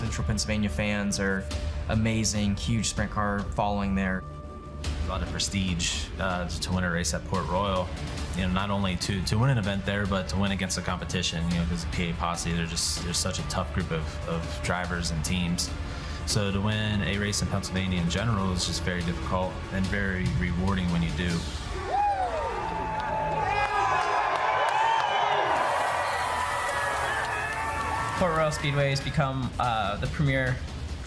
Central Pennsylvania fans are amazing, huge sprint car following there. A lot of prestige to win a race at Port Royal. You know, not only to win an event there, but to win against the competition. You know, because the PA Posse, they're such a tough group of drivers and teams. So to win a race in Pennsylvania in general is just very difficult and very rewarding when you do. Port Royal Speedway has become the premier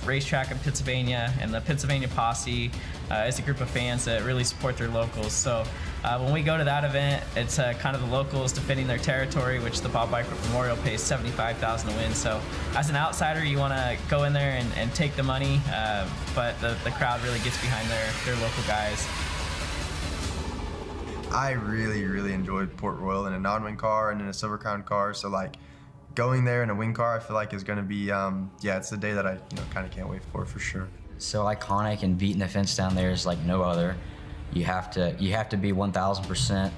racetrack in Pennsylvania, and the Pennsylvania Posse is a group of fans that really support their locals. So when we go to that event, it's kind of the locals defending their territory, which the Bob Weichert Memorial pays $75,000 to win. So as an outsider, you want to go in there and take the money, but the crowd really gets behind their local guys. I really enjoyed Port Royal in a non-wing car and in a Silver Crown car. So like going there in a wing car, I feel like is going to be, yeah, it's the day that I kind of can't wait for sure. So iconic, and beating the fence down there is like no other. You have to be 1,000%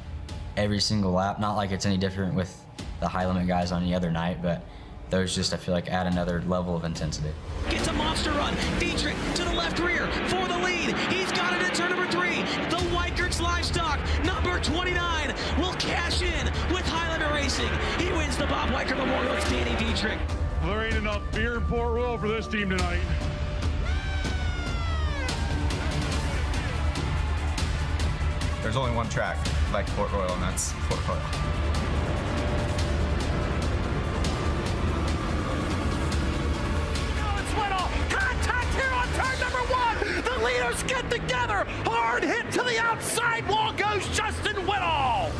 every single lap. Not like it's any different with the high limit guys on the other night, but those just, I feel like, add another level of intensity. Gets a monster run. Dietrich to the left rear for the lead. He's got it in turn number 3. The Weichert's Livestock, number 29, will cash in with high limit racing. He wins the Bob Weichert Memorial. It's Danny Dietrich. Well, there ain't enough beer in Port Royal for this team tonight. There's only one track like Port Royal, and that's Port Royal. Contact here on turn number 1. The leaders get together. Hard hit to the outside wall goes Justin Whitall.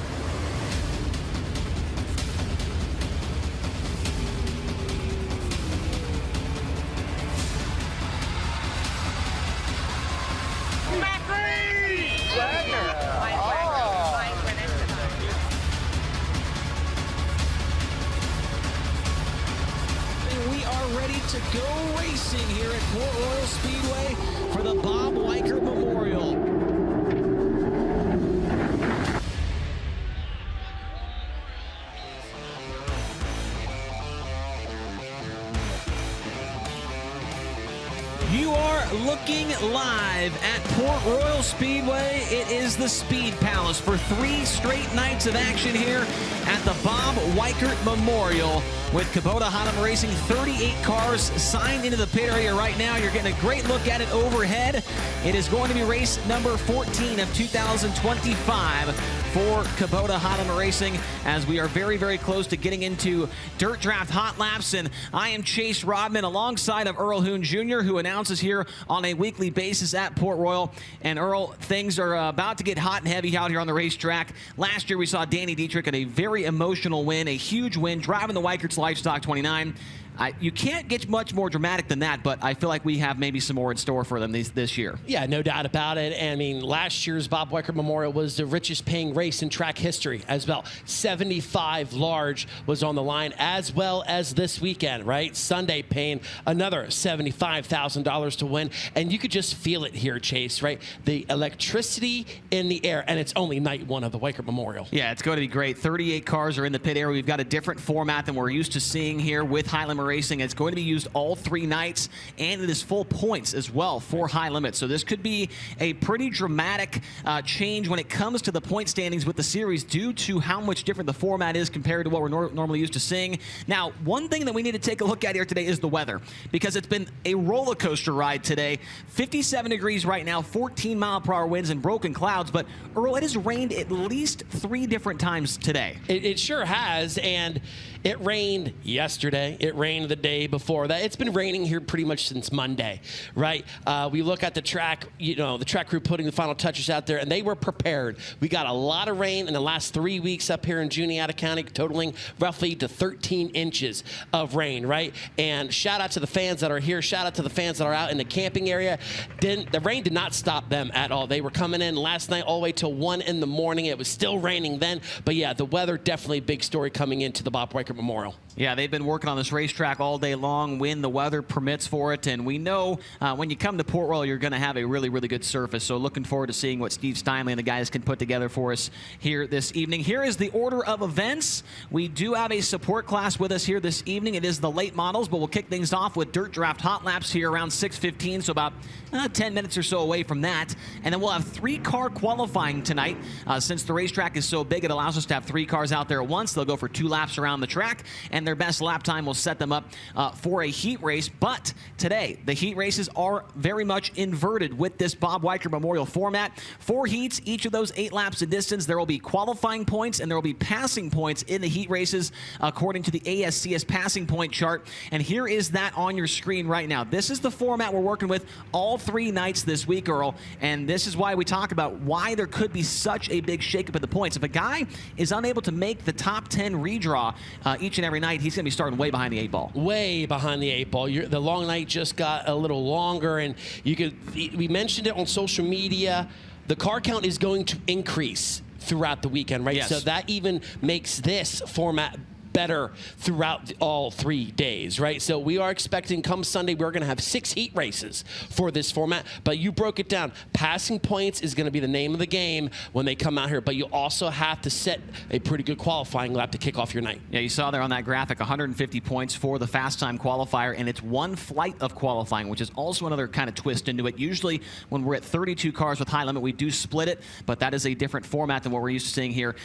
We are ready to go racing here at Port Royal Speedway for the Bob Weichert Memorial. You are looking live at Port Royal Speedway. It is the Speed Palace for 3 straight nights of action here at the Bob Weichert Memorial with Kubota Hottom Racing. 38 cars signed into the pit area right now. You're getting a great look at it overhead. It is going to be race number 14 of 2025 for Kubota Hottom Racing, as we are very close to getting into Dirt Draft Hot Laps. And I am Chase Rodman alongside of Earl Hoon Jr., who announces here on a weekly basis at Port Royal. And Earl, things are about to get hot and heavy out here on the racetrack. Last year we saw Danny Dietrich in a very emotional win, a huge win, driving the Weichert's Livestock 29. You can't get much more dramatic than that, but I feel like we have maybe some more in store for them this year. Yeah, no doubt about it. And I mean, last year's Bob Weichert Memorial was the richest paying race in track history as well. 75 large was on the line, as well as this weekend, right? Sunday paying another $75,000 to win. And you could just feel it here, Chase, right? The electricity in the air, and it's only night 1 of the Weichert Memorial. Yeah, it's going to be great. 38 cars are in the pit area. We've got a different format than we're used to seeing here with high limit racing. It's going to be used all 3 nights, and it is full points as well for high limit. So this could be a pretty dramatic change when it comes to the point standings with the series, due to how much different the format is compared to what we're normally used to seeing. Now, one thing that we need to take a look at here today is the weather, because it's been a roller coaster ride today. 57 degrees right now, 14-mile-per-hour winds and broken clouds. But Earl, it has rained at least 3 different times today. It sure has, and it rained yesterday. It rained the day before that. It's been raining here pretty much since Monday, right? We look at the track, the track crew putting the final touches out there, and they were prepared. We got a lot of rain in the last 3 weeks up here in Juniata County, totaling roughly to 13 inches of rain, right? And shout out to the fans that are here. Shout out to the fans that are out in the camping area. The rain did not stop them at all. They were coming in last night all the way till 1 in the morning. It was still raining then. But yeah, the weather, definitely a big story coming into the Bob Weichert Weikert Memorial. Yeah, they've been working on this racetrack all day long when the weather permits for it, and we know when you come to Port Royal, you're going to have a really, really good surface. So looking forward to seeing what Steve Steinley and the guys can put together for us here this evening. Here is the order of events. We do have a support class with us here this evening. It is the late models, but we'll kick things off with Dirt Draft Hot Laps here around 6:15, so about 10 minutes or so away from that. And then we'll have 3-car qualifying tonight. Since the racetrack is so big, it allows us to have 3 cars out there at once. They'll go for 2 laps around the track, and their best lap time will set them up for a heat race. But today, the heat races are very much inverted with this Bob Weikert Memorial format. 4 heats, each of those 8 laps of distance. There will be qualifying points, and there will be passing points in the heat races according to the ASCS passing point chart. And here is that on your screen right now. This is the format we're working with all 3 nights this week, Earl. And this is why we talk about why there could be such a big shakeup in the points. If a guy is unable to make the top 10 redraw each and every night, he's going to be starting way behind the 8 ball. Way behind the 8 ball. The long night just got a little longer, and we mentioned it on social media. The car count is going to increase throughout the weekend, right? Yes. So that even makes this format better throughout all 3 days, right? So we are expecting come Sunday, we're going to have 6 heat races for this format, but you broke it down. Passing points is going to be the name of the game when they come out here, but you also have to set a pretty good qualifying lap to kick off your night. Yeah, you saw there on that graphic, 150 points for the fast time qualifier, and it's 1 flight of qualifying, which is also another kind of twist into it. Usually when we're at 32 cars with high limit, we do split it, but that is a different format than what we're used to seeing here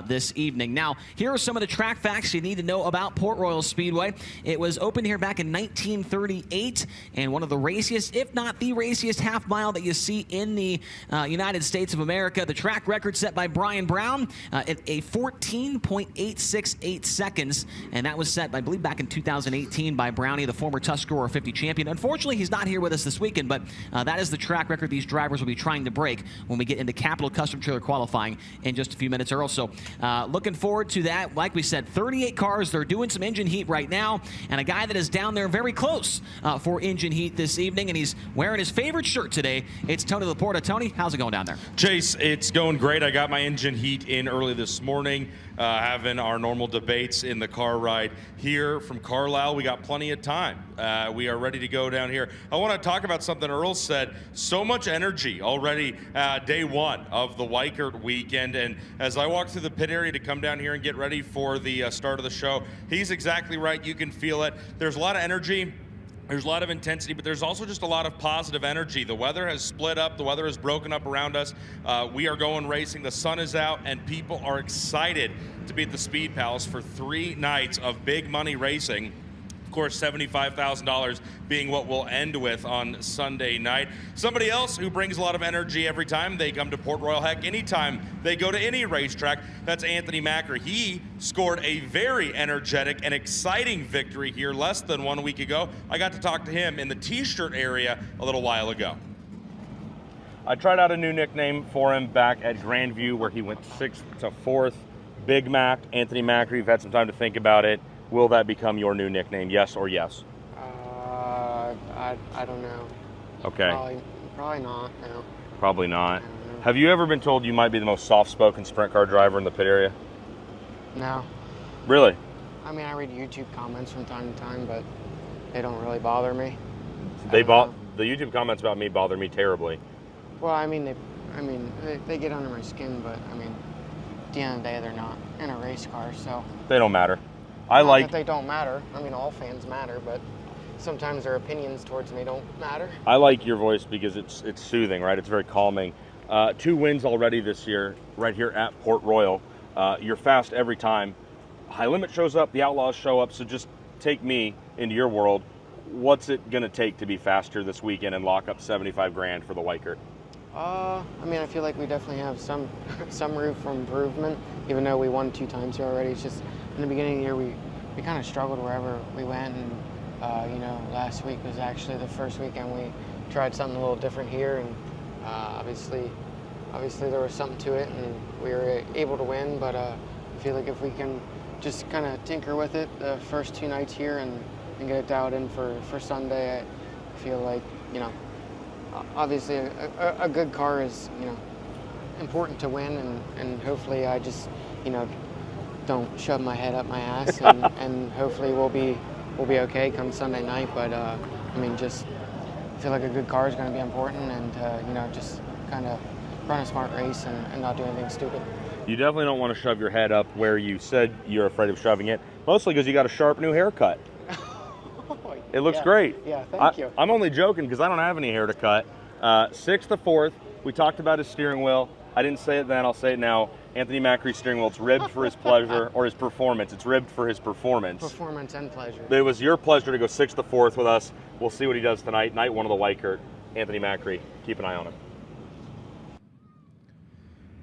this evening. Now, here are some of the track facts you need to know about Port Royal Speedway. It was opened here back in 1938, and one of the raciest, if not the raciest, half mile that you see in the United States of America. The track record set by Brian Brown at a 14.868 seconds, and that was set, I believe, back in 2018 by Brownie, the former Tuscarora 50 champion. Unfortunately, he's not here with us this weekend, but that is the track record these drivers will be trying to break when we get into Capital Custom Trailer qualifying in just a few minutes, Earl. So looking forward to that. Like we said, 38 cars. They're doing some engine heat right now, and a guy that is down there very close for engine heat this evening, and he's wearing his favorite shirt today. It's Tony Laporta. Tony, how's it going down there? Chase, it's going great. I got my engine heat in early this morning, having our normal debates in the car ride here from Carlisle. We got plenty of time. We are ready to go down here. I want to talk about something Earl said. So much energy already day one of the Weikert weekend, and as I walk through the pit area to come down here and get ready for the start of the show, he's exactly right. You can feel it. There's a lot of energy. There's a lot of intensity, but there's also just a lot of positive energy. The weather has split up. The weather has broken up around us. We are going racing. The sun is out, and people are excited to be at the Speed Palace for 3 nights of big money racing. Of course, $75,000 being what we'll end with on Sunday night. Somebody else who brings a lot of energy every time they come to Port Royal, heck, anytime they go to any racetrack, that's Anthony Macker. He scored a very energetic and exciting victory here less than 1 week ago. I got to talk to him in the t-shirt area a little while ago. I tried out a new nickname for him back at Grandview, where he went 6th to 4th. Big Mac, Anthony Macker. You've had some time to think about it. Will that become your new nickname, yes or yes? I don't know. Okay. Probably not, no. Probably not. Have you ever been told you might be the most soft-spoken sprint car driver in the pit area? No. Really? I mean, I read YouTube comments from time to time, but they don't really bother me. The YouTube comments about me bother me terribly. Well, I mean, they get under my skin, but I mean, at the end of the day, they're not in a race car, so. They don't matter. Not that they don't matter. I mean, all fans matter, but sometimes their opinions towards me don't matter. I like your voice because it's soothing, right? It's very calming. 2 wins already this year, right here at Port Royal. You're fast every time. High Limit shows up, the Outlaws show up, so just take me into your world. What's it going to take to be faster this weekend and lock up $75,000 for the Weikert? I mean, I feel like we definitely have some room for improvement, even though we won 2 times here already. It's just in the beginning of the year, we kind of struggled wherever we went, and you know, last week was actually the first weekend we tried something a little different here, and obviously there was something to it, and we were able to win. But I feel like if we can just kind of tinker with it the first 2 nights here and get it dialed in for Sunday, I feel like, you know, obviously a good car is, you know, important to win, and hopefully I just, you know, don't shove my head up my ass, and hopefully we'll be okay come Sunday night. But I mean, just I feel like a good car is going to be important, and you know, just kind of run a smart race and not do anything stupid. You definitely don't want to shove your head up where you said you're afraid of shoving it, mostly because you got a sharp new haircut. It looks great. Yeah, thank you. I'm only joking because I don't have any hair to cut. 6th to 4th, we talked about his steering wheel. I didn't say it then, I'll say it now. Anthony Macri's steering wheel, it's ribbed for his pleasure, or his performance. It's ribbed for his performance. Performance and pleasure. It was your pleasure to go 6th to 4th with us. We'll see what he does tonight. Night 1 of the Weikert. Anthony Macri, keep an eye on him.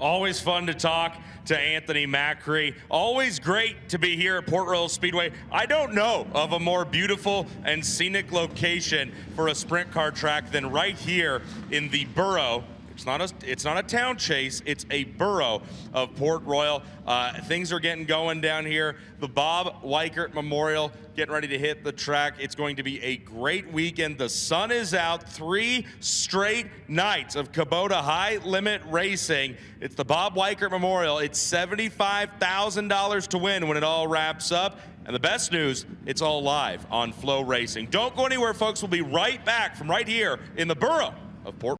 Always fun to talk to Anthony Macri. Always great to be here at Port Royal Speedway. I don't know of a more beautiful and scenic location for a sprint car track than right here in the borough. It's not a town chase, it's a borough of Port Royal. Things are getting going down here. The Bob Weikert Memorial getting ready to hit the track. It's going to be a great weekend. The sun is out. 3 straight nights of Kubota high limit racing. It's the Bob Weikert Memorial. It's $75,000 to win when it all wraps up. And the best news, it's all live on FloRacing. Don't go anywhere, folks. We'll be right back from right here in the borough of Port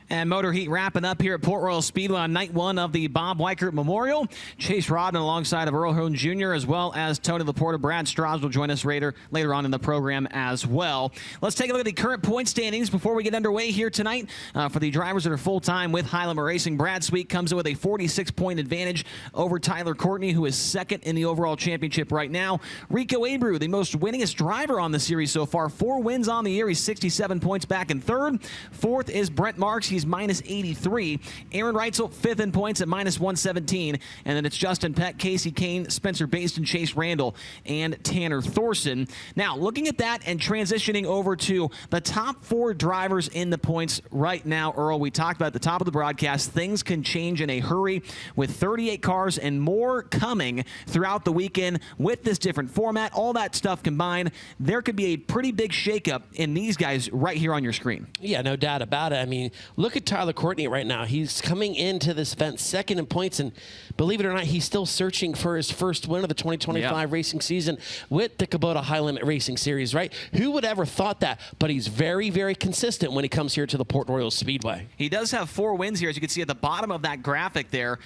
And Motor Heat wrapping up here at Port Royal Speedway on night one of the Bob Weichert Memorial. Chase Rodman alongside of Earl Hoon Jr. as well as Tony Laporta. Brad Strauss will join us later on in the program as well. Let's take a look at the current point standings before we get underway here tonight. For the drivers that are full-time with Highland Racing, Brad Sweet comes in with a 46-point advantage over Tyler Courtney, who is second in the overall championship right now. Rico Abreu, the most winningest driver on the series so far, 4 wins on the year. He's 67 points back in third. Fourth is Brent Marks. He's minus 83. Aaron Reitzel, fifth in points at minus 117. And then it's Justin Peck, Casey Kane, Spencer Baston, Chase Randall, and Tanner Thorson. Now, looking at that and transitioning over to the top 4 drivers in the points right now, Earl, we talked about at the top of the broadcast, things can change in a hurry with 38 cars and more coming throughout the weekend with this different format. All that stuff combined, there could be a pretty big shakeup in these guys right here on your screen. Yeah, no doubt about it. I mean, look at Tyler Courtney right now. He's coming into this event second in points, and believe it or not, he's still searching for his first win of the 2025 racing season with the Kubota High Limit Racing Series, right? Who would ever thought that? But he's very, very consistent when he comes here to the Port Royal Speedway. He does have 4 wins here, as you can see at the bottom of that graphic there.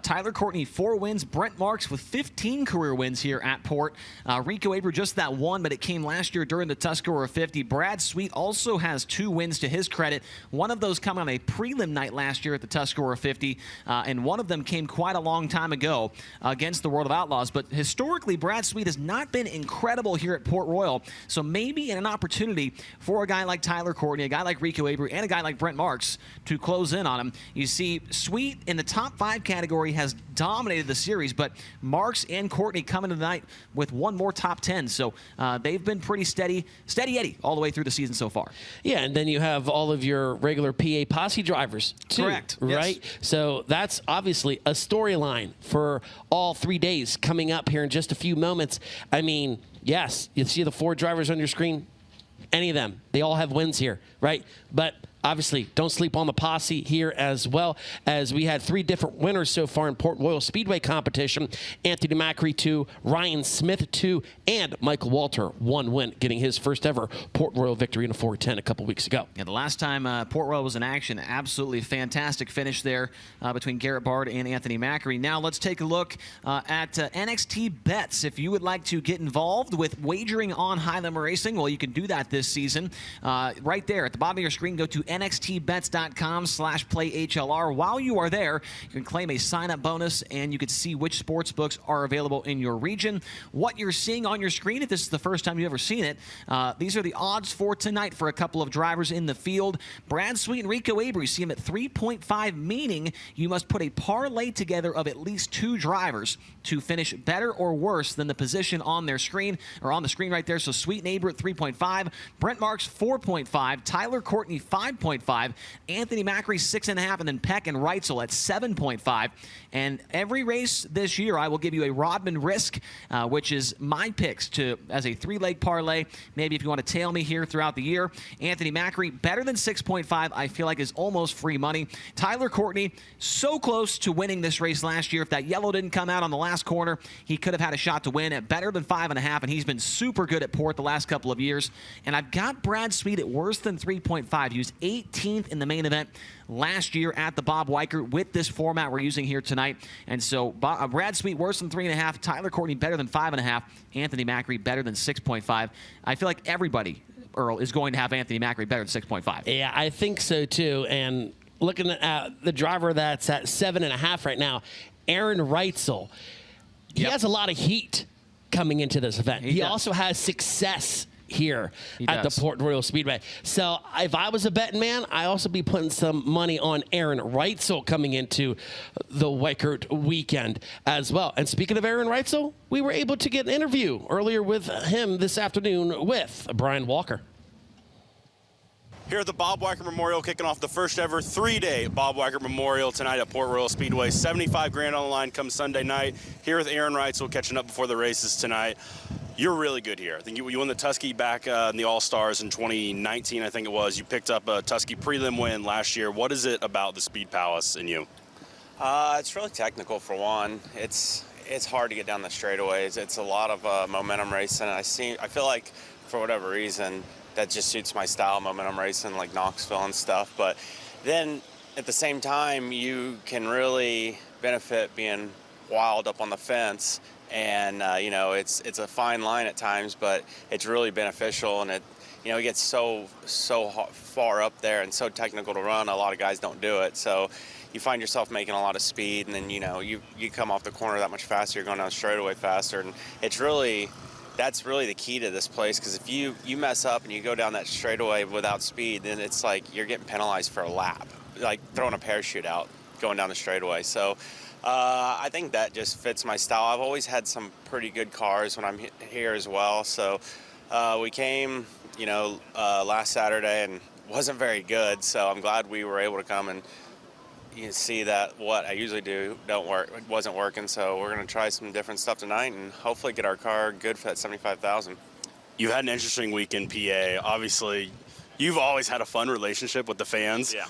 Tyler Courtney, 4 wins. Brent Marks with 15 career wins here at Port. Rico Abreu, just that one, but it came last year during the Tuscarora 50. Brad Sweet also has 2 wins to his credit. One of those coming on a prelim night last year at the Tuscarora 50, and one of them came quite a long time ago against the World of Outlaws. But historically, Brad Sweet has not been incredible here at Port Royal, so maybe an opportunity for a guy like Tyler Courtney, a guy like Rico Abreu, and a guy like Brent Marks to close in on him. You see, Sweet in the top 5 category has dominated the series, but Marks and Courtney coming tonight with one more top 10. So they've been pretty steady Eddie all the way through the season so far. Yeah, and then you have all of your regular PA Posse drivers too. Correct. Right? Yes. So that's obviously a storyline for all 3 days coming up here in just a few moments. I mean, yes, you see the 4 drivers on your screen. Any of them, they all have wins here, right? But obviously, don't sleep on the posse here as well, as we had 3 different winners so far in Port Royal Speedway competition. Anthony Macri 2, Ryan Smith 2, and Michael Walter 1 win, getting his first ever Port Royal victory in a 410 a couple weeks ago. Yeah, the last time Port Royal was in action, absolutely fantastic finish there between Garrett Bard and Anthony Macri. Now let's take a look at NXT Bets. If you would like to get involved with wagering on High Limit Racing, well, you can do that this season. Right there at the bottom of your screen, go to nxtbets.com/playhlr. While you are there, you can claim a sign-up bonus, and you can see which sports books are available in your region. What you're seeing on your screen, if this is the first time you've ever seen it, these are the odds for tonight for a couple of drivers in the field. Brad Sweet and Rico Abreu see him at 3.5, meaning you must put a parlay together of at least 2 drivers to finish better or worse than the position on their screen, or on the screen right there. So Sweet and Abreu at 3.5, Brent Marks 4.5, Tyler Courtney 5.5, Anthony Macri 6.5, and then Peck and Reitzel at 7.5. And every race this year, I will give you a Rodman risk, which is my picks as a 3-leg parlay. Maybe if you want to tail me here throughout the year. Anthony Macri, better than 6.5, I feel like is almost free money. Tyler Courtney, so close to winning this race last year. If that yellow didn't come out on the last corner, he could have had a shot to win at better than 5.5, and he's been super good at Port the last couple of years. And I've got Brad Sweet at worse than 3.5. He was 18th in the main event last year at the Bob Weichert with this format we're using here tonight. And so Brad Sweet worse than 3.5, Tyler Courtney better than 5.5, Anthony Macri better than 6.5. I feel like everybody, Earl, is going to have Anthony Macri better than 6.5. Yeah, I think so too. And looking at the driver that's at 7.5 right now, Aaron Reitzel, he has a lot of heat coming into this event. He also has success here at the Port Royal Speedway. So if I was a betting man, I also be putting some money on Aaron Reitzel coming into the Weichert weekend as well. And speaking of Aaron Reitzel, we were able to get an interview earlier with him this afternoon with Brian Walker. Here at the Bob Weichert Memorial, kicking off the first ever 3-day Bob Weichert Memorial tonight at Port Royal Speedway. $75,000 on the line come Sunday night. Here with Aaron Reitzel, catching up before the races tonight. You're really good here. I think you won the Tusky back in the All-Stars in 2019, I think it was. You picked up a Tusky prelim win last year. What is it about the Speed Palace in you? It's really technical for one. It's hard to get down the straightaways. It's a lot of momentum racing. I feel like for whatever reason that just suits my style, momentum racing like Knoxville and stuff. But then at the same time, you can really benefit being wild up on the fence. And, you know, it's a fine line at times, but it's really beneficial. And it, you know, it gets so far up there and so technical to run. A lot of guys don't do it. So you find yourself making a lot of speed, and then, you know, you come off the corner that much faster. You're going down the straightaway faster. And it's really, that's really the key to this place, because if you mess up and you go down that straightaway without speed, then it's like you're getting penalized for a lap, like throwing a parachute out going down the straightaway. So I think that just fits my style. I've always had some pretty good cars when I'm here as well. So we came, you know, last Saturday and wasn't very good. So I'm glad we were able to come and you see that what I usually do wasn't working. So we're going to try some different stuff tonight and hopefully get our car good for that 75,000. You had an interesting week in PA. Obviously, you've always had a fun relationship with the fans. Yeah.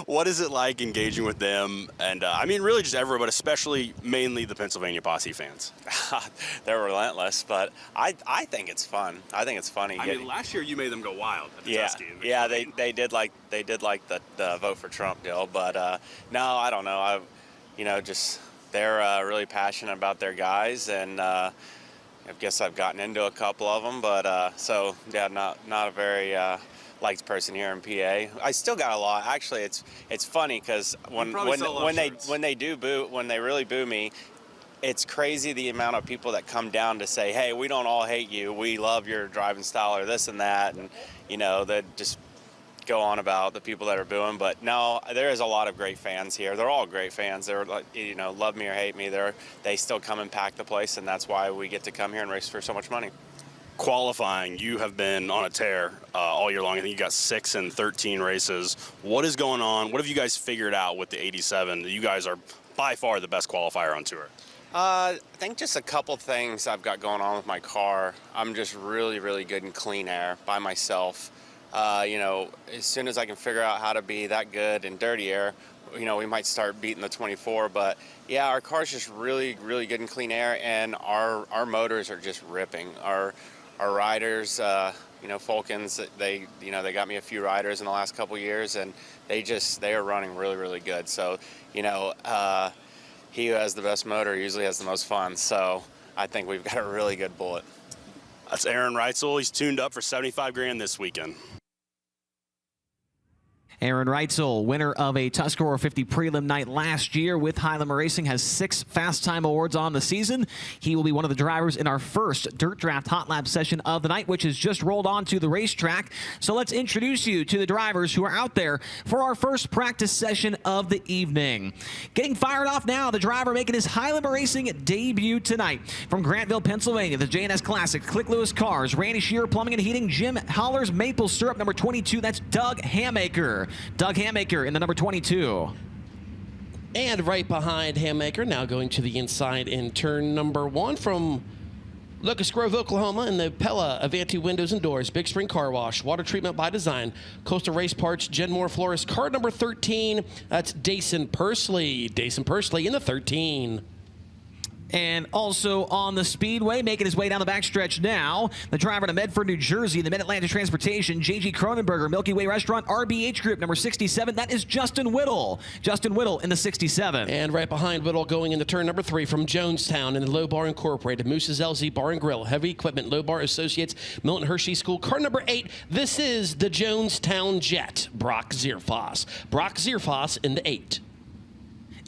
What is it like engaging with them? And I mean, really just everyone, but especially mainly the Pennsylvania Posse fans. They're relentless, but I think it's fun. I think it's funny. I mean, last year you made them go wild at the Tusky. Yeah, they did like the vote for Trump deal, but no, I don't know. You know, just they're really passionate about their guys, and I guess I've gotten into a couple of them, but so yeah, not a very liked person here in PA. I still got a lot. Actually, it's funny because when they really boo me, it's crazy the amount of people that come down to say, hey, we don't all hate you. We love your driving style or this and that. And, you know, they just go on about the people that are booing. But no, there is a lot of great fans here. They're all great fans. They're like, you know, love me or hate me. They still come and pack the place, and that's why we get to come here and race for so much money. Qualifying, you have been on a tear all year long. I think you got 6 in 13 races. What is going on? What have you guys figured out with the 87? You guys are by far the best qualifier on tour. I think just a couple things I've got going on with my car. I'm just really, really good in clean air by myself. You know, as soon as I can figure out how to be that good in dirty air, you know, we might start beating the 24. But yeah, our car's just really, really good in clean air, and our motors are just ripping. Our riders, you know, Fulkins, they got me a few riders in the last couple years, and they are running really, really good. So, you know, he who has the best motor usually has the most fun. So I think we've got a really good bullet. That's Aaron Reitzel. He's tuned up for 75 grand this weekend. Aaron Reitzel, winner of a Tuscarora 50 prelim night last year with Highland Racing, has 6 Fast Time Awards on the season. He will be one of the drivers in our first Dirt Draft Hot Lap session of the night, which has just rolled onto the racetrack. So let's introduce you to the drivers who are out there for our first practice session of the evening. Getting fired off now, the driver making his Highland Racing debut tonight. From Grantville, Pennsylvania, the J&S Classic, Click Lewis Cars, Randy Shearer Plumbing and Heating, Jim Holler's Maple Syrup, number 22, that's Doug Hammaker. Doug Hammaker in the number 22. And right behind Hammaker, now going to the inside in turn number 1 from Locust Grove, Oklahoma, in the Pella Avanti Windows and Doors, Big Spring Car Wash, Water Treatment by Design, Coastal Race Parts, Genmore Florist, car number 13, that's Dayson Pursley. Dayson Pursley in the 13. And also on the Speedway, making his way down the backstretch now, the driver to Medford, New Jersey, the Mid-Atlantic Transportation, J.G. Cronenberger, Milky Way Restaurant, RBH Group, number 67. That is Justin Whittle. Justin Whittle in the 67. And right behind Whittle, going into turn number 3 from Jonestown in the Low Bar Incorporated, Moose's LZ Bar and Grill, Heavy Equipment, Low Bar Associates, Milton Hershey School, car number 8. This is the Jonestown Jet, Brock Zierfoss. Brock Zierfoss in the 8.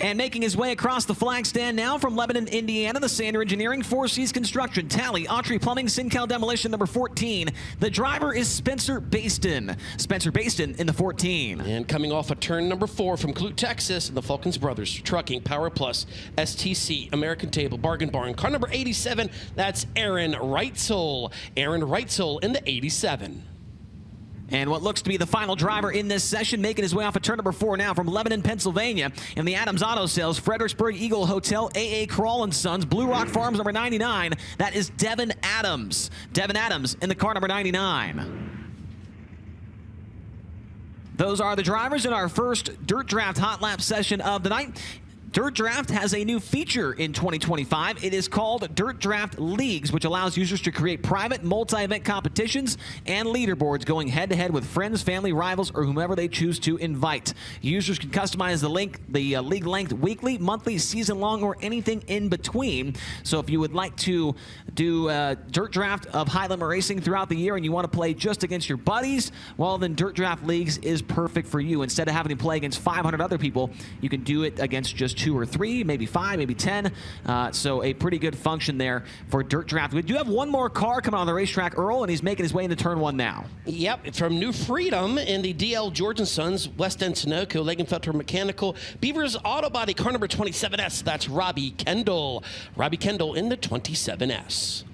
And making his way across the flag stand now from Lebanon, Indiana, the Sander Engineering, Four Seas Construction, Tally, Autry Plumbing, Sincal Demolition, number 14. The driver is Spencer Baston. Spencer Baston in the 14. And coming off of turn number 4 from Clute, Texas, the Falcons Brothers, Trucking, Power Plus, STC, American Table, Bargain Barn. Car number 87, that's Aaron Reitzel. Aaron Reitzel in the 87. And what looks to be the final driver in this session, making his way off of turn number 4 now from Lebanon, Pennsylvania, in the Adams Auto Sales, Fredericksburg Eagle Hotel, A.A. Kroll & Sons, Blue Rock Farms, number 99. That is Devin Adams. Devin Adams in the car number 99. Those are the drivers in our first Dirt Draft Hot Lap session of the night. Dirt Draft has a new feature in 2025. It is called Dirt Draft Leagues, which allows users to create private multi-event competitions and leaderboards going head-to-head with friends, family, rivals, or whomever they choose to invite. Users can customize the league length weekly, monthly, season-long, or anything in between. So if you would like to do Dirt Draft of high limit racing throughout the year and you want to play just against your buddies, well, then Dirt Draft Leagues is perfect for you. Instead of having to play against 500 other people, you can do it against just 2 or 3, maybe 5, maybe 10. So a pretty good function there for Dirt Draft. We do have one more car coming on the racetrack, Earl, and he's making his way into turn 1 now. Yep, from New Freedom in the DL George & Sons, West End Sunoco, Legenfelter Mechanical, Beavers Auto Body, car number 27S. That's Robbie Kendall. Robbie Kendall in the 27S.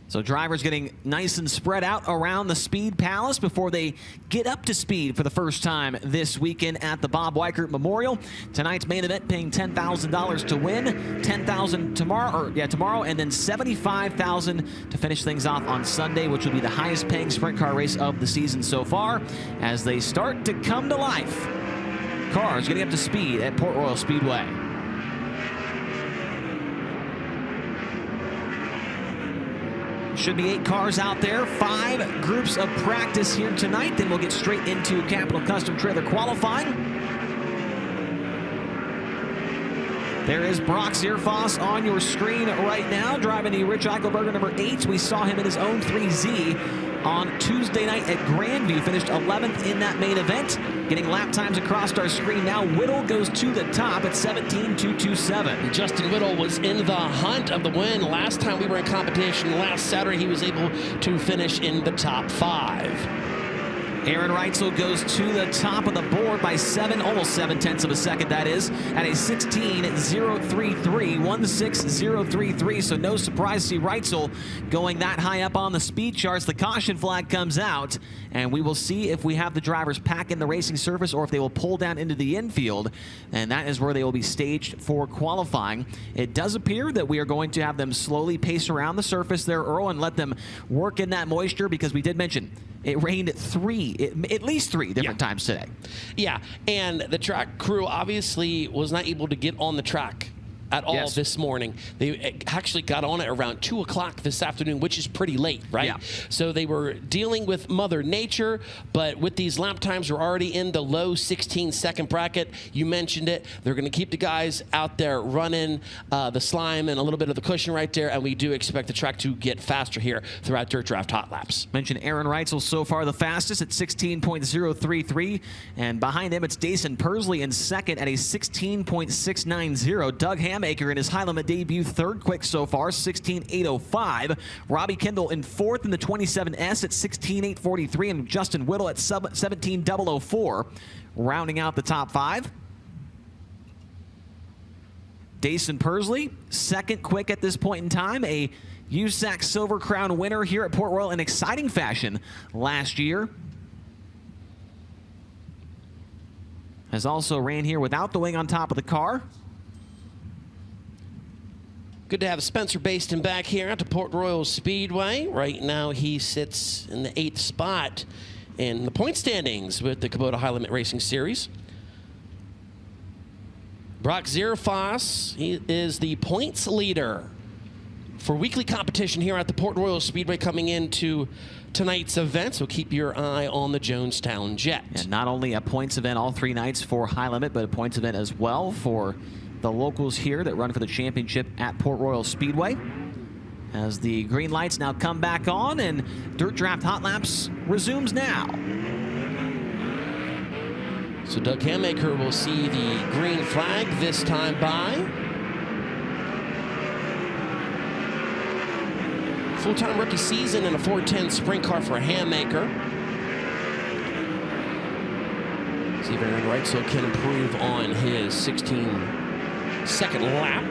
So drivers getting nice and spread out around the Speed Palace before they get up to speed for the first time this weekend at the Bob Weichert Memorial. Tonight's main event paying $10,000 to win, $10,000 tomorrow, and then $75,000 to finish things off on Sunday, which will be the highest paying sprint car race of the season so far as they start to come to life. Cars getting up to speed at Port Royal Speedway. Should be 8 cars out there, 5 groups of practice here tonight. Then we'll get straight into Capital Custom Trailer qualifying. There is Brock Zierfoss on your screen right now, driving the Rich Eichelberger number 8. We saw him in his own 3Z on Tuesday night at Grandview. Finished 11th in that main event. Getting lap times across our screen now. Whittle goes to the top at 17.227. Justin Whittle was in the hunt of the win. Last time we were in competition, last Saturday, he was able to finish in the top 5. Aaron Reitzel goes to the top of the board by 7, almost 7/10 of a second, that is, at a 16.033, 16.033. So no surprise to see Reitzel going that high up on the speed charts. The caution flag comes out, and we will see if we have the drivers pack in the racing surface or if they will pull down into the infield, and that is where they will be staged for qualifying. It does appear that we are going to have them slowly pace around the surface there, Earl, and let them work in that moisture, because we did mention it rained at least three different times today. Yeah, and the track crew obviously was not able to get on the track at all this morning. They actually got on it around 2 o'clock this afternoon, which is pretty late, right? Yeah. So they were dealing with Mother Nature, but with these lap times, we're already in the low 16-second bracket. You mentioned it. They're going to keep the guys out there running the slime and a little bit of the cushion right there, and we do expect the track to get faster here throughout Dirt Draft Hot Laps. Mentioned Aaron Reitzel so far the fastest at 16.033, and behind him it's Dason Persley in second at a 16.690. Doug Hammaker in his high limit debut third quick so far, 16.805. Robbie Kendall in fourth in the 27S at 16.843, and Justin Whittle at 17.004, rounding out the top 5. Dason Persley, second quick at this point in time, a USAC Silver Crown winner here at Port Royal in exciting fashion last year. Has also ran here without the wing on top of the car. Good to have Spencer Baston back here at the Port Royal Speedway. Right now he sits in the 8th spot in the point standings with the Kubota High Limit Racing Series. Brock Zierfoss, he is the points leader for weekly competition here at the Port Royal Speedway coming into tonight's event, so keep your eye on the Jonestown Jet. And not only a points event all 3 nights for High Limit, but a points event as well for the locals here that run for the championship at Port Royal Speedway. As the green lights now come back on and Dirt Draft Hot Laps resumes now. So Doug Hammaker will see the green flag this time by. Full-time rookie season in a 410 sprint car for Hammaker. See if Aaron Reitzel can improve on his 16-second lap.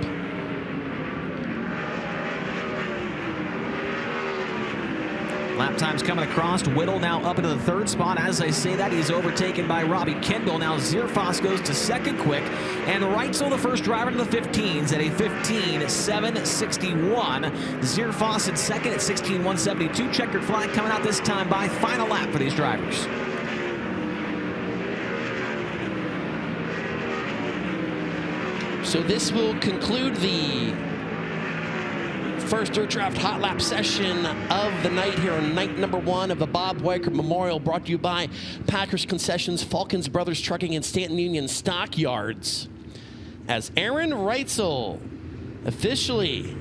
Lap times coming across. Whittle now up into the 3rd spot. As I say that, he's overtaken by Robbie Kendall. Now Zierfoss goes to second quick, and Reitzel, the first driver to the 15s at a 15.761. Zierfoss in second at 16.172. Checkered flag coming out this time by. Final lap for these drivers. So this will conclude the first Dirt Draft Hot Lap session of the night here on night number 1 of the Bob Weichert Memorial, brought to you by Packers Concessions, Falcons Brothers Trucking, and Stanton Union Stockyards. As Aaron Reitzel, officially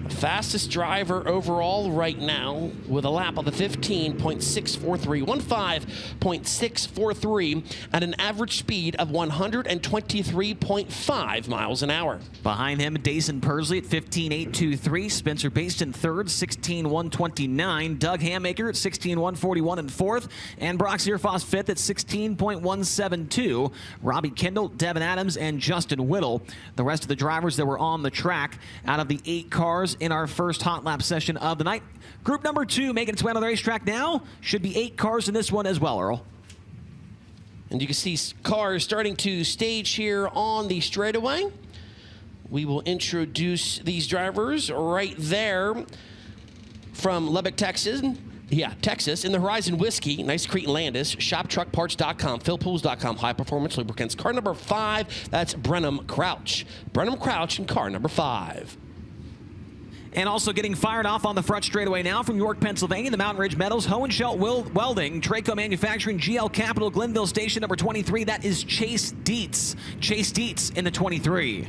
the fastest driver overall right now, with a lap of the 15.643, at an average speed of 123.5 miles an hour. Behind him, Dason Persley at 15.823. Spencer Baston third, 16.129. Doug Hammaker at 16.141 in fourth. And Brock Zierfoss fifth at 16.172. Robbie Kendall, Devin Adams, and Justin Whittle, the rest of the drivers that were on the track out of the 8 cars in our first hot lap session of the night. Group number 2 making its way on the racetrack now. Should be 8 cars in this one as well, Earl. And you can see cars starting to stage here on the straightaway. We will introduce these drivers right there from Lubbock, Texas. Yeah, Texas, in the Horizon Whiskey, Nice Crete Landis, ShopTruckParts.com, PhilPools.com, High Performance Lubricants. Car number 5, that's Brenham Crouch. Brenham Crouch in car number 5. And also getting fired off on the front straightaway now from York, Pennsylvania, the Mountain Ridge Metals, Hohenschelt Welding, Traco Manufacturing, GL Capital, Glenville Station number 23. That is Chase Dietz. Chase Dietz in the 23.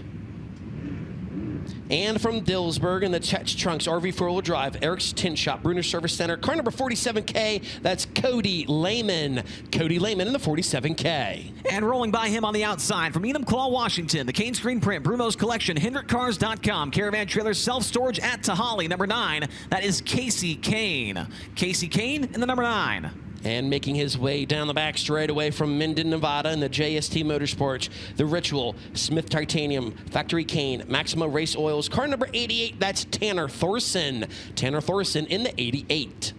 And from Dillsburg in the Chetch Trunks RV 4-wheel drive, Eric's Tin Shop, Bruner Service Center, car number 47K, that's Cody Lehman. Cody Lehman in the 47K. And rolling by him on the outside from Enumclaw, Washington, the Kane Screen Print, Brumo's Collection, HendrickCars.com, Caravan Trailer Self-Storage at Tahali, number 9. That is Casey Kane. Casey Kane in the number 9. And making his way down the back straightaway from Minden, Nevada in the JST Motorsports, the Ritual, Smith Titanium, Factory Cane, Maximo Race Oils, car number 88, that's Tanner Thorson. Tanner Thorson in the 88.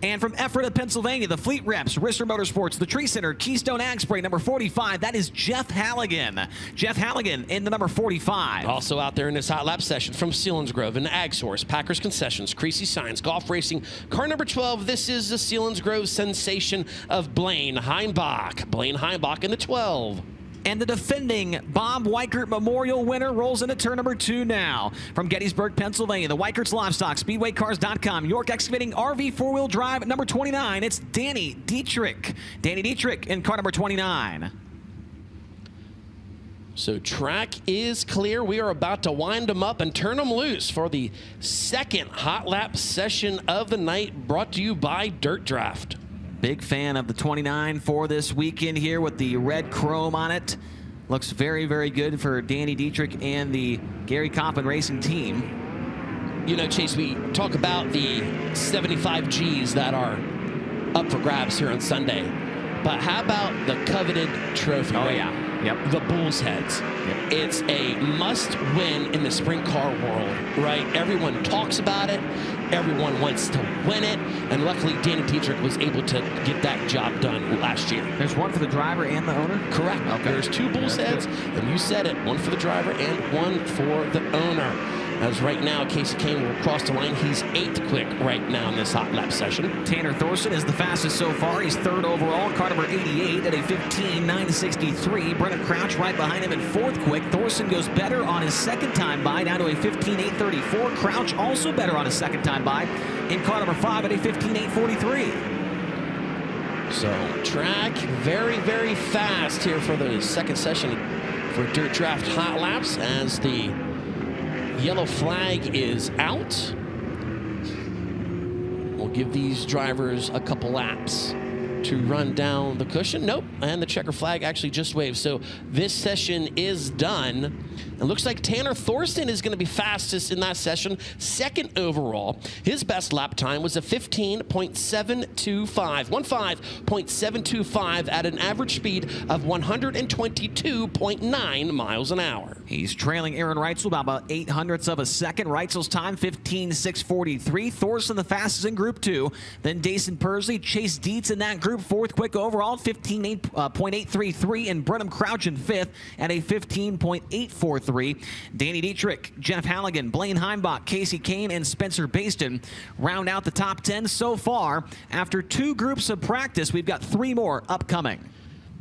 And from Ephrata, Pennsylvania, the Fleet Reps, Rister Motorsports, the Tree Center, Keystone Ag Spray, number 45. That is Jeff Halligan. Jeff Halligan in the number 45. Also out there in this hot lap session from Selinsgrove and Ag Source, Packers Concessions, Creasy Signs, Golf Racing, car number 12. This is the Selinsgrove sensation of Blaine Heimbach. Blaine Heimbach in the 12. And the defending Bob Weichert Memorial winner rolls into turn number 2 now. From Gettysburg, Pennsylvania, the Weichert's Livestock, SpeedwayCars.com, York Excavating RV 4-wheel drive, number 29. It's Danny Dietrich. Danny Dietrich in car number 29. So track is clear. We are about to wind them up and turn them loose for the second hot lap session of the night, brought to you by Dirt Draft. Big fan of the 29 for this weekend here with the red chrome on it. Looks very, very good for Danny Dietrich and the Gary Coppin Racing team. You know, Chase, we talk about the 75 Gs that are up for grabs here on Sunday. But how about the coveted trophy? Oh, right? yeah. Yep. The Bull's Heads. Yep. It's a must-win in the sprint car world, right? Everyone talks about it. Everyone wants to win it. And luckily, Danny Dietrich was able to get that job done last year. There's one for the driver and the owner? Correct. Okay. There's 2 Bull's Heads, and you said it. One for the driver and one for the owner. As right now, Casey Kane will cross the line. He's 8th quick right now in this hot lap session. Tanner Thorson is the fastest so far. He's 3rd overall. Car number 88 at a 15.963. Brennan Crouch right behind him in 4th quick. Thorson goes better on his second time by, down to a 15.834. Crouch also better on his second time by in car number 5 at a 15.843. So track very, very fast here for the second session for Dirt Draft Hot Laps as the yellow flag is out. We'll give these drivers a couple laps to run down the cushion. Nope, and the checker flag actually just waved. So this session is done. It looks like Tanner Thorson is going to be fastest in that session, 2nd overall. His best lap time was a 15.725 at an average speed of 122.9 miles an hour. He's trailing Aaron Reitzel by about 0.08 of a second. Reitzel's time, 15.643. Thorson the fastest in Group 2. Then Dason Persley, Chase Dietz in that group, 4th quick overall, 15.833. And Brenham Crouch in 5th at a 15.843. Danny Dietrich, Jeff Halligan, Blaine Heimbach, Casey Kane, and Spencer Baston round out the top 10 so far. After 2 groups of practice, we've got 3 more upcoming.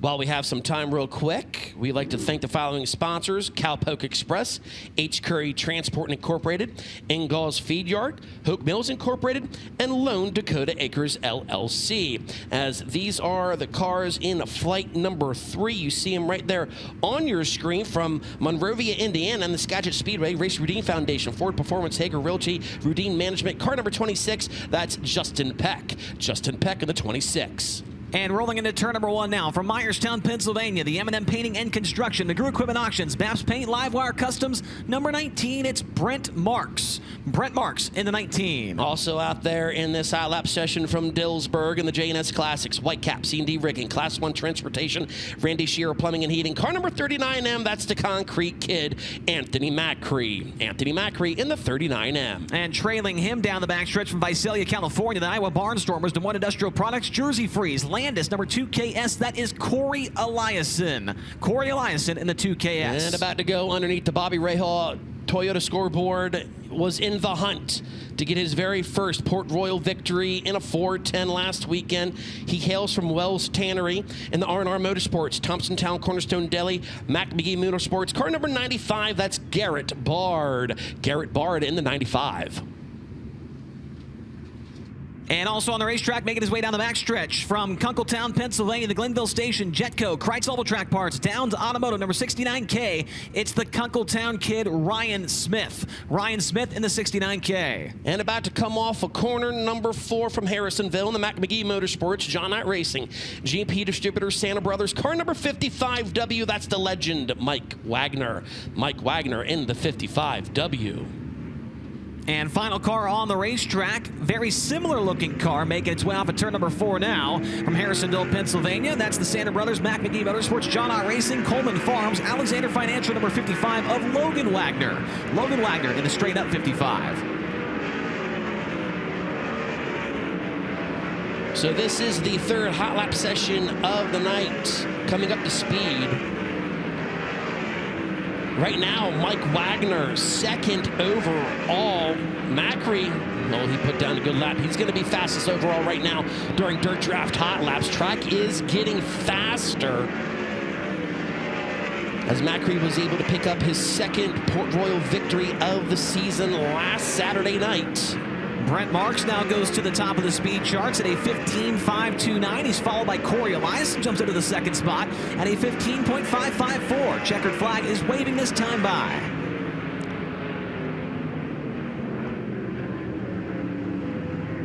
While we have some time real quick, we'd like to thank the following sponsors: Cowpoke Express, H. Curry Transport Incorporated, Ingalls Feed Yard, Hoke Mills Incorporated, and Lone Dakota Acres LLC. As these are the cars in flight number 3. You see them right there on your screen from Monrovia, Indiana, and the Skagit Speedway, Race Rudine Foundation, Ford Performance, Hager Realty, Rudine Management. Car number 26, that's Justin Peck. Justin Peck in the 26. And rolling into turn number 1 now from Myerstown, Pennsylvania, the M&M Painting and Construction, the Grew Equipment Auctions, Baps Paint, Livewire Customs, number 19, it's Brent Marks. Brent Marks in the 19. Also out there in this hot lap session from Dillsburg in the J&S Classics, Whitecap, C&D Rigging, Class 1 Transportation, Randy Shearer Plumbing and Heating. Car number 39M, that's the Concrete Kid, Anthony Macri. Anthony Macri in the 39M. And trailing him down the backstretch from Visalia, California, the Iowa Barnstormers, Des Moines Industrial Products, Jersey Freeze, Landis, number 2KS, that is Corey Eliason. Corey Eliason in the 2KS. And about to go underneath the Bobby Rahal Toyota scoreboard, was in the hunt to get his very first Port Royal victory in a 410 last weekend. He hails from Wells Tannery in the R&R Motorsports, Thompsontown Cornerstone Deli, Mac McGee Motorsports. Car number 95, that's Garrett Bard. Garrett Bard in the 95. And also on the racetrack, making his way down the backstretch from Kunkletown, Pennsylvania, the Glenville Station, Jetco, Kreitz Level Track Parts, Downs Automotive, number 69K. It's the Kunkletown kid, Ryan Smith. Ryan Smith in the 69K. And about to come off a corner, number 4 from Harrisonville in the Mac McGee Motorsports, John Knight Racing, GP Distributors, Santa Brothers. Car number 55W, that's the legend, Mike Wagner. Mike Wagner in the 55W. And final car on the racetrack, very similar looking car making its way off at turn number 4 now from Harrisonville, Pennsylvania. That's the Santa Brothers, Mac McGee Motorsports, John Ott Racing, Coleman Farms, Alexander Financial, number 55 of Logan Wagner. Logan Wagner in the straight up 55. So this is the third hot lap session of the night, coming up to speed. Right now, Mike Wagner, second overall. Macri, well, he put down a good lap. He's going to be fastest overall right now during Dirt Draft Hot Laps. Track is getting faster as Macri was able to pick up his second Port Royal victory of the season last Saturday night. Brent Marks now goes to the top of the speed charts at a 15.529. He's followed by Corey Elias, jumps into the second spot at a 15.554. Checkered flag is waving this time by.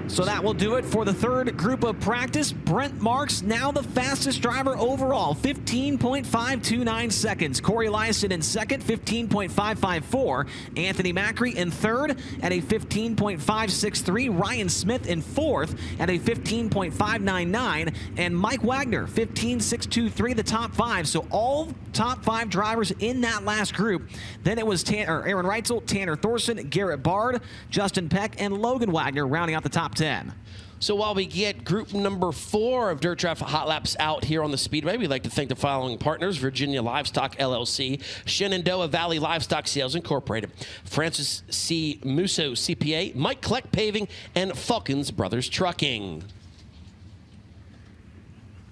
So that will do it for the third group of practice. Brent Marks, now the fastest driver overall, 15.529 seconds. Corey Eliason in second, 15.554. Anthony Macri in third at a 15.563. Ryan Smith in fourth at a 15.599. And Mike Wagner, 15.623, the top 5. So all top 5 drivers in that last group. Then it was Aaron Reitzel, Tanner Thorson, Garrett Bard, Justin Peck, and Logan Wagner rounding out the top 10. So while we get group number 4 of Dirt Draft Hot Laps out here on the Speedway, we'd like to thank the following partners: Virginia Livestock LLC, Shenandoah Valley Livestock Sales Incorporated, Francis C. Musso CPA, Mike Kleck Paving, and Falcons Brothers Trucking.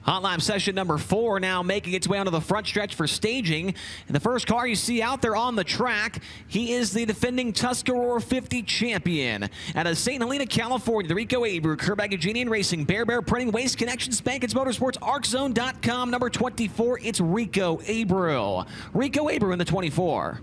Hot lap session number 4 now making its way onto the front stretch for staging. And the first car you see out there on the track, he is the defending Tuscarora 50 champion. Out of St. Helena, California, the Rico Abreu, Kerbag Eugenian Racing, Bear Printing, Waste Connection, Spankins Motorsports, ArcZone.com, number 24, it's Rico Abreu. Rico Abreu in the 24.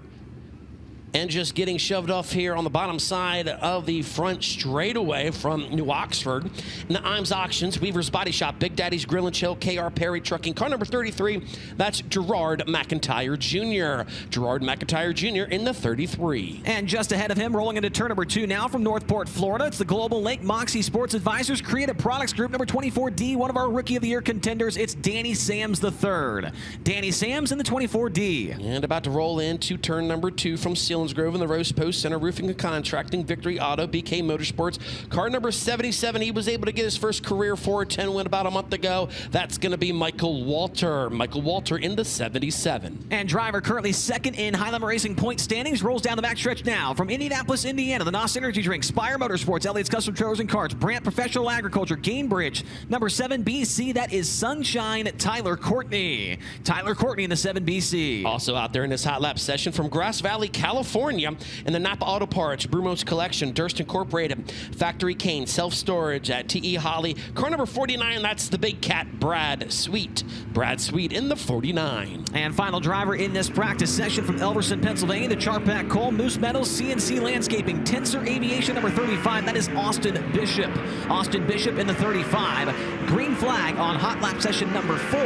And just getting shoved off here on the bottom side of the front straightaway from New Oxford in the Imes Auctions, Weaver's Body Shop, Big Daddy's Grill and Chill, KR Perry Trucking. Car number 33, that's Gerard McIntyre Jr. Gerard McIntyre Jr. in the 33. And just ahead of him, rolling into turn number 2 now from Northport, Florida, it's the Global Lake Moxie Sports Advisors Creative Products Group, number 24D, one of our Rookie of the Year contenders. It's Danny Sams III. Danny Sams in the 24D. And about to roll into turn number 2 from Seal Selinsgrove in the Rose Post, Center Roofing and Contracting, Victory Auto, BK Motorsports. Car number 77, he was able to get his first career 410 win about a month ago. That's going to be Michael Walter. Michael Walter in the 77. And driver currently second in High Limit Racing point standings rolls down the backstretch now from Indianapolis, Indiana. The NOS Energy Drink, Spire Motorsports, Elliott's Custom Trailers and Carts, Brandt Professional Agriculture, Gainbridge. Number 7 BC, that is Sunshine Tyler Courtney. Tyler Courtney in the 7 BC. Also out there in this hot lap session from Grass Valley, California, in the Napa Auto Parts, Brumos Collection, Durst Incorporated, Factory Cane, Self-Storage at T.E. Holly. Car number 49, that's the big cat, Brad Sweet. Brad Sweet in the 49. And final driver in this practice session from Elverson, Pennsylvania, the Charpak Coal, Moose Metals, CNC Landscaping, Tensor Aviation number 35, that is Austin Bishop. Austin Bishop in the 35. Green flag on hot lap session number 4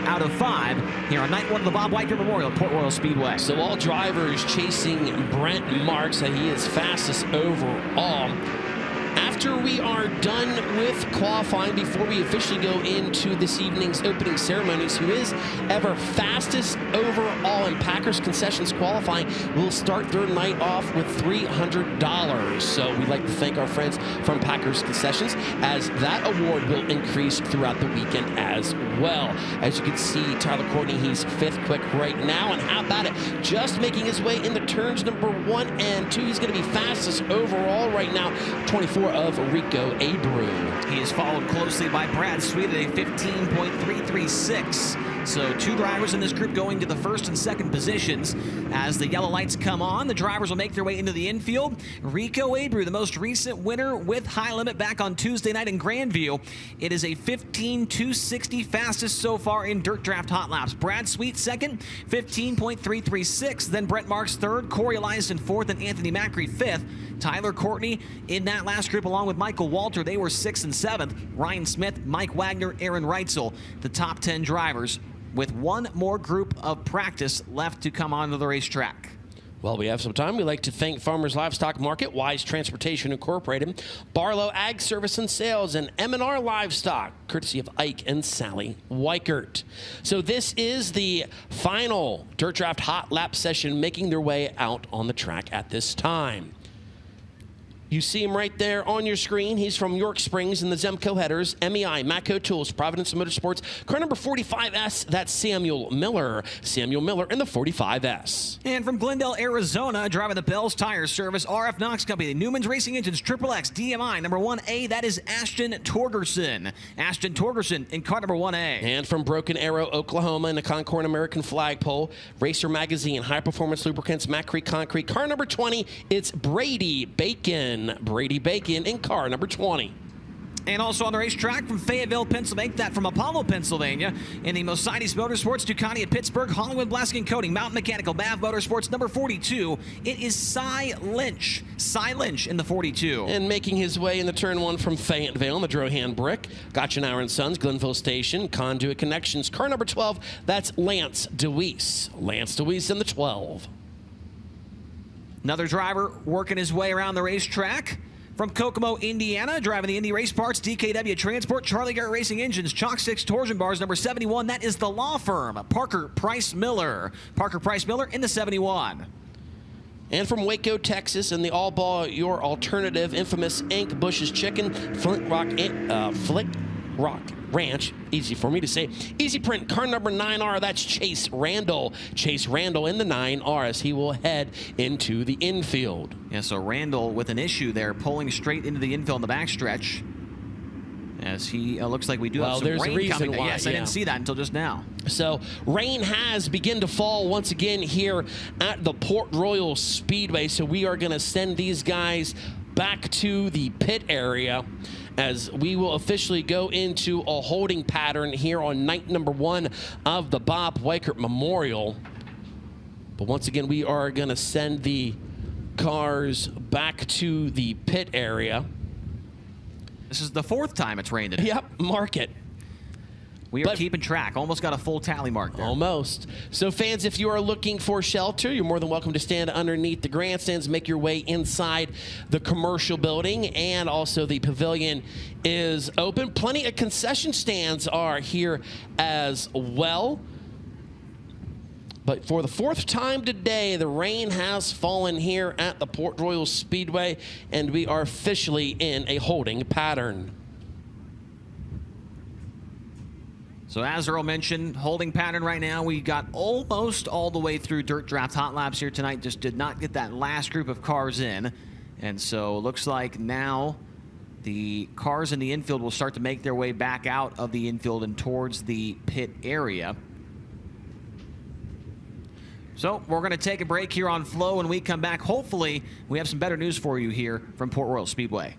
out of 5 here on night 1 of the Bob Weicker Memorial at Port Royal Speedway. So all drivers chasing Brent Marks. He is fastest overall. After we are done with qualifying, before we officially go into this evening's opening ceremonies, who is ever fastest overall in Packers Concessions qualifying will start their night off with $300. So we'd like to thank our friends from Packers Concessions, as that award will increase throughout the weekend as well. As you can see, Tyler Courtney, he's 5th quick right now. And how about it? Just making his way into turns number 1 and 2. He's going to be fastest overall right now, 24 of Rico Abreu. He is followed closely by Brad Sweet at a 15.336. So 2 drivers in this group going to the 1st and 2nd positions. As the yellow lights come on, the drivers will make their way into the infield. Rico Abreu, the most recent winner with High Limit back on Tuesday night in Grandview. It is a 15.260, fastest so far in Dirt Draft Hot Laps. Brad Sweet 2nd, 15.336. Then Brent Marks 3rd, Corey Eliason 4th, and Anthony Macri 5th. Tyler Courtney in that last group along with Michael Walter. They were 6th and 7th. Ryan Smith, Mike Wagner, Aaron Reitzel, the top 10 drivers, with one more group of practice left to come onto the racetrack. Well, we have some time. We'd like to thank Farmers Livestock Market, Wise Transportation Incorporated, Barlow Ag Service and Sales, and M&R Livestock, courtesy of Ike and Sally Weichert. So this is the final Dirt Draft Hot Lap session making their way out on the track at this time. You see him right there on your screen. He's from York Springs in the Zemco headers. MEI, Matco Tools, Providence Motorsports. Car number 45S, that's Samuel Miller. Samuel Miller in the 45S. And from Glendale, Arizona, driving the Bell's Tire Service, RF Knox Company, Newman's Racing Engines, XXX, DMI, number 1A, that is Ashton Torgerson. Ashton Torgerson in car number 1A. And from Broken Arrow, Oklahoma, in the Concord American Flagpole, Racer Magazine, High Performance Lubricants, Mac Creek Concrete. Car number 20, it's Brady Bacon. Brady Bacon in car number 20. And also on the racetrack from Fayetteville, Pennsylvania, that from Apollo, Pennsylvania, in the Mercedes Motorsports, Ducati at Pittsburgh, Hollywood Blasting and Coating, Mountain Mechanical, MAV Motorsports, number 42. It is Cy Lynch. Cy Lynch in the 42. And making his way in the turn 1 from Fayetteville, the Drohan Brick, Gotchenauer & Sons, Glenville Station, Conduit Connections, car number 12, that's Lance DeWeese. Lance DeWeese in the 12. Another driver working his way around the racetrack. From Kokomo, Indiana, driving the Indy Race Parts, DKW Transport, Charlie Garrett Racing Engines, Chalk 6 Torsion Bars, number 71. That is the law firm, Parker Price Miller. Parker Price Miller in the 71. And from Waco, Texas, in the All Ball Your Alternative, Infamous Inc., Bush's Chicken, Flint Rock Ranch, easy for me to say. Easy Print, car number 9R, that's Chase Randall. Chase Randall in the 9R as he will head into the infield. Yeah, so Randall with an issue there, pulling straight into the infield in the backstretch. As he looks like we do have some rain coming. Yes, I didn't see that until just now. So rain has begun to fall once again here at the Port Royal Speedway. So we are going to send these guys back to the pit area as we will officially go into a holding pattern here on night number 1 of the Bob Weichert Memorial. But once again, we are going to send the cars back to the pit area. This is the 4th time it's rained today. Yep, mark it. We are keeping track. Almost got a full tally mark there. Almost. So fans, if you are looking for shelter, you're more than welcome to stand underneath the grandstands, make your way inside the commercial building, and also the pavilion is open. Plenty of concession stands are here as well. But for the 4th time today, the rain has fallen here at the Port Royal Speedway, and we are officially in a holding pattern. So as Earl mentioned, holding pattern right now. We got almost all the way through Dirt Draft Hot Laps here tonight. Just did not get that last group of cars in. And so it looks like now the cars in the infield will start to make their way back out of the infield and towards the pit area. So we're going to take a break here on Flow. When we come back, hopefully we have some better news for you here from Port Royal Speedway.